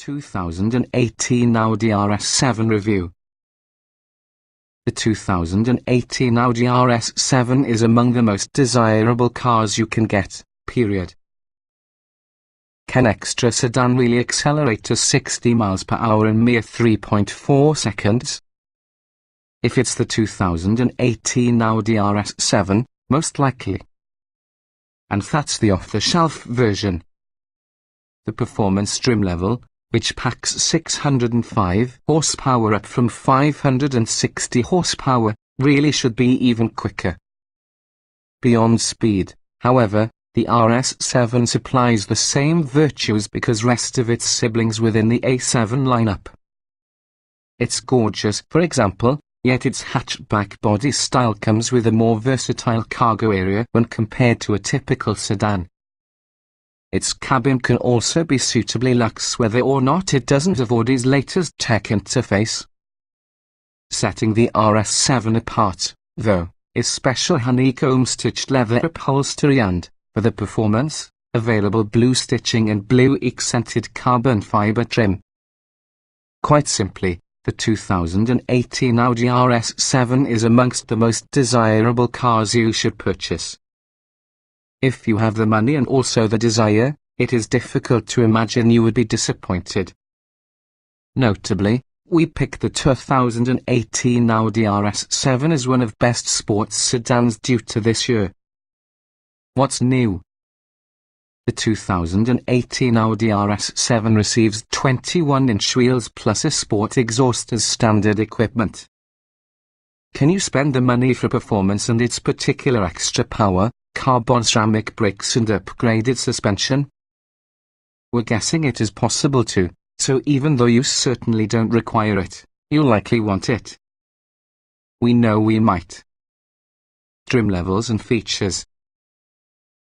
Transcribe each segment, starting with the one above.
2018 Audi RS7 review. The 2018 Audi RS7 is among the most desirable cars you can get, period. Can extra sedan really accelerate to 60 miles per hour in mere 3.4 seconds? If it's the 2018 Audi RS7, most likely. And that's the off-the-shelf version. The performance trim level, which packs 605 horsepower up from 560 horsepower, really should be even quicker. Beyond speed, however, the RS7 supplies the same virtues because rest of its siblings within the A7 lineup. It's gorgeous, for example, yet its hatchback body style comes with a more versatile cargo area when compared to a typical sedan. Its cabin can also be suitably luxe whether or not it doesn't have Audi's latest tech interface. Setting the RS7 apart, though, is special honeycomb-stitched leather upholstery and, for the performance, available blue stitching and blue accented carbon fibre trim. Quite simply, the 2018 Audi RS7 is amongst the most desirable cars you should purchase. If you have the money and also the desire, it is difficult to imagine you would be disappointed. Notably, we picked the 2018 Audi RS7 as one of best sports sedans due to this year. What's new? The 2018 Audi RS7 receives 21-inch wheels plus a sport exhaust as standard equipment. Can you spend the money for performance and its particular extra power, carbon ceramic brakes and upgraded suspension? We're guessing it is possible to, so even though you certainly don't require it, you'll likely want it. We know we might. Trim levels and features.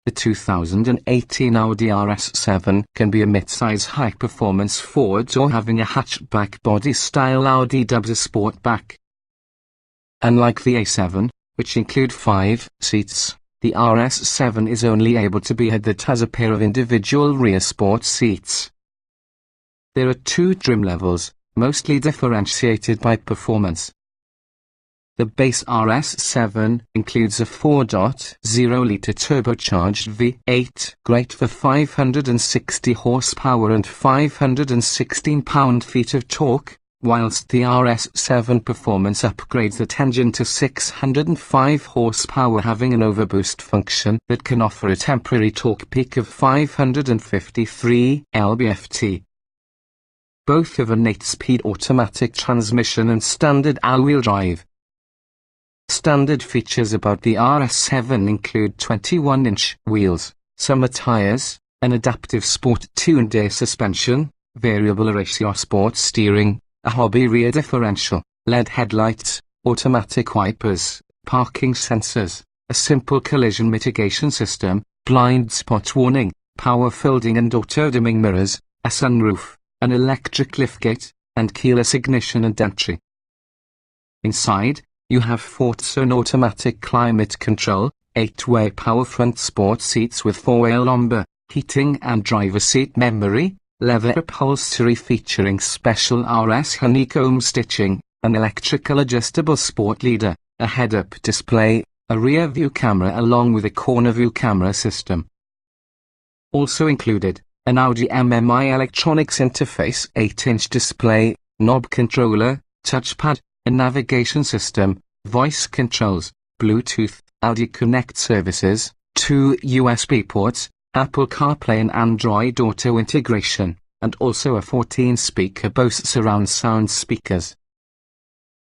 The 2018 Audi RS7 can be a mid-size high-performance Ford or having a hatchback body style Audi dubs a sportback. Unlike the A7, which include 5 seats, the RS7 is only able to be had that has a pair of individual rear sport seats. There are 2 trim levels, mostly differentiated by performance. The base RS7 includes a 4.0-litre turbocharged V8, great for 560 horsepower and 516 pound-feet of torque, whilst the RS7 performance upgrades that engine to 605 horsepower, having an overboost function that can offer a temporary torque peak of 553 lb-ft. Both have an 8-speed automatic transmission and standard all-wheel drive. Standard features about the RS7 include 21-inch wheels, summer tires, an adaptive sport-tuned air suspension, variable ratio sport steering, a hobby rear differential, LED headlights, automatic wipers, parking sensors, a simple collision mitigation system, blind spot warning, power folding and auto-dimming mirrors, a sunroof, an electric liftgate, and keyless ignition and entry. Inside, you have 4-zone automatic climate control, 8-way power front sport seats with 4-way lumbar, heating and driver seat memory, leather upholstery featuring special RS honeycomb stitching, an electrical adjustable sport leader, a head-up display, a rear view camera along with a corner view camera system. Also included, an Audi MMI electronics interface 8-inch display, knob controller, touchpad, a navigation system, voice controls, Bluetooth, Audi Connect services, 2 USB ports, Apple CarPlay and Android Auto integration, and also a 14-speaker Bose surround sound speakers.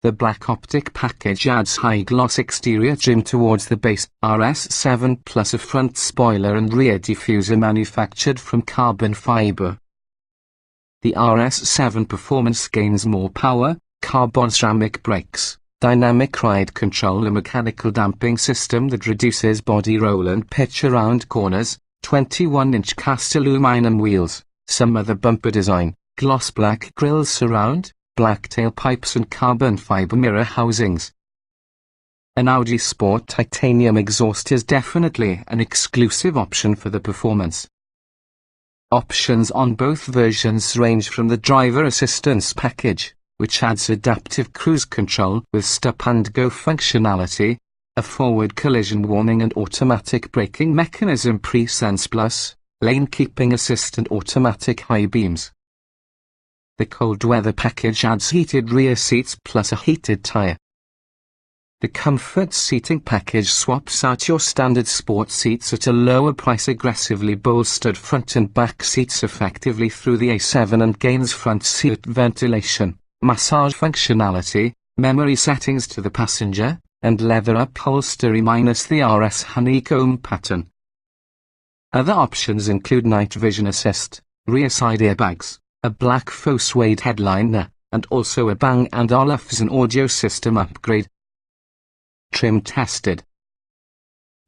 The black optic package adds high-gloss exterior trim towards the base RS7 plus a front spoiler and rear diffuser manufactured from carbon fibre. The RS7 performance gains more power, carbon ceramic brakes, dynamic ride control, a mechanical damping system that reduces body roll and pitch around corners, 21-inch cast aluminum wheels, some other bumper design, gloss black grille surround, black tailpipes and carbon fibre mirror housings. An Audi Sport titanium exhaust is definitely an exclusive option for the performance. Options on both versions range from the driver assistance package, which adds adaptive cruise control with stop-and-go functionality, a forward collision warning and automatic braking mechanism pre-sense plus, lane keeping assist and automatic high beams. The cold weather package adds heated rear seats plus a heated tire. The comfort seating package swaps out your standard sport seats at a lower price, aggressively bolstered front and back seats effectively through the A7, and gains front seat ventilation, massage functionality, memory settings to the passenger, and leather upholstery minus the RS honeycomb pattern. Other options include night vision assist, rear side airbags, a black faux suede headliner, and also a Bang & Olufsen audio system upgrade. Trim tested.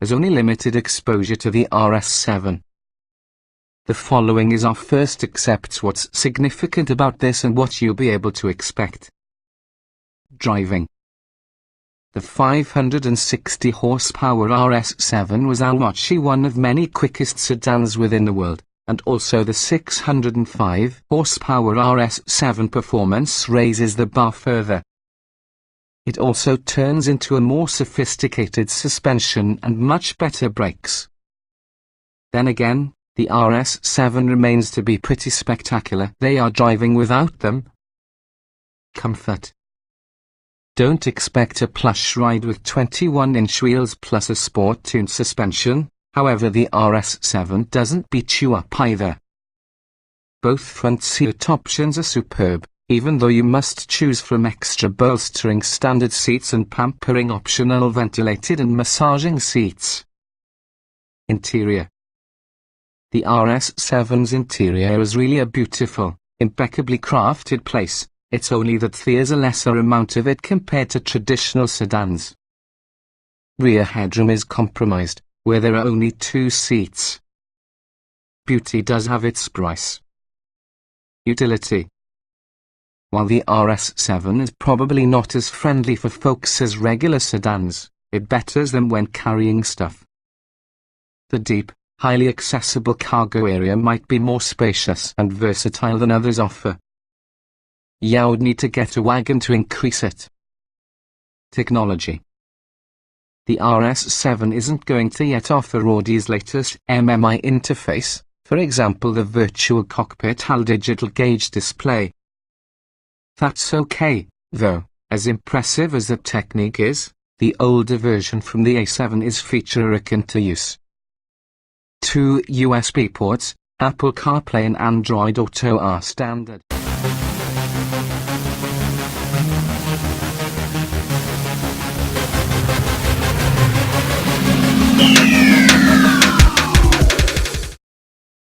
There's only limited exposure to the RS7. The following is our first accepts what's significant about this and what you'll be able to expect. Driving. The 560 horsepower RS7 was unmatched, one of many quickest sedans within the world, and also the 605 horsepower RS7 performance raises the bar further. It also turns into a more sophisticated suspension and much better brakes. Then again, the RS7 remains to be pretty spectacular. They are driving without them. Comfort. Don't expect a plush ride with 21-inch wheels plus a sport-tuned suspension, however the RS7 doesn't beat you up either. Both front seat options are superb, even though you must choose from extra bolstering standard seats and pampering optional ventilated and massaging seats. Interior. The RS7's interior is really a beautiful, impeccably crafted place. It's only that there's a lesser amount of it compared to traditional sedans. Rear headroom is compromised, where there are only 2 seats. Beauty does have its price. Utility. While the RS7 is probably not as friendly for folks as regular sedans, it betters them when carrying stuff. The deep, highly accessible cargo area might be more spacious and versatile than others offer. You would need to get a wagon to increase it. Technology. The RS7 isn't going to yet offer Audi's latest MMI interface, for example the virtual cockpit HAL digital gauge display. That's okay, though, as impressive as the technique is, the older version from the A7 is feature-rich to use. 2 USB ports, Apple CarPlay and Android Auto are standard.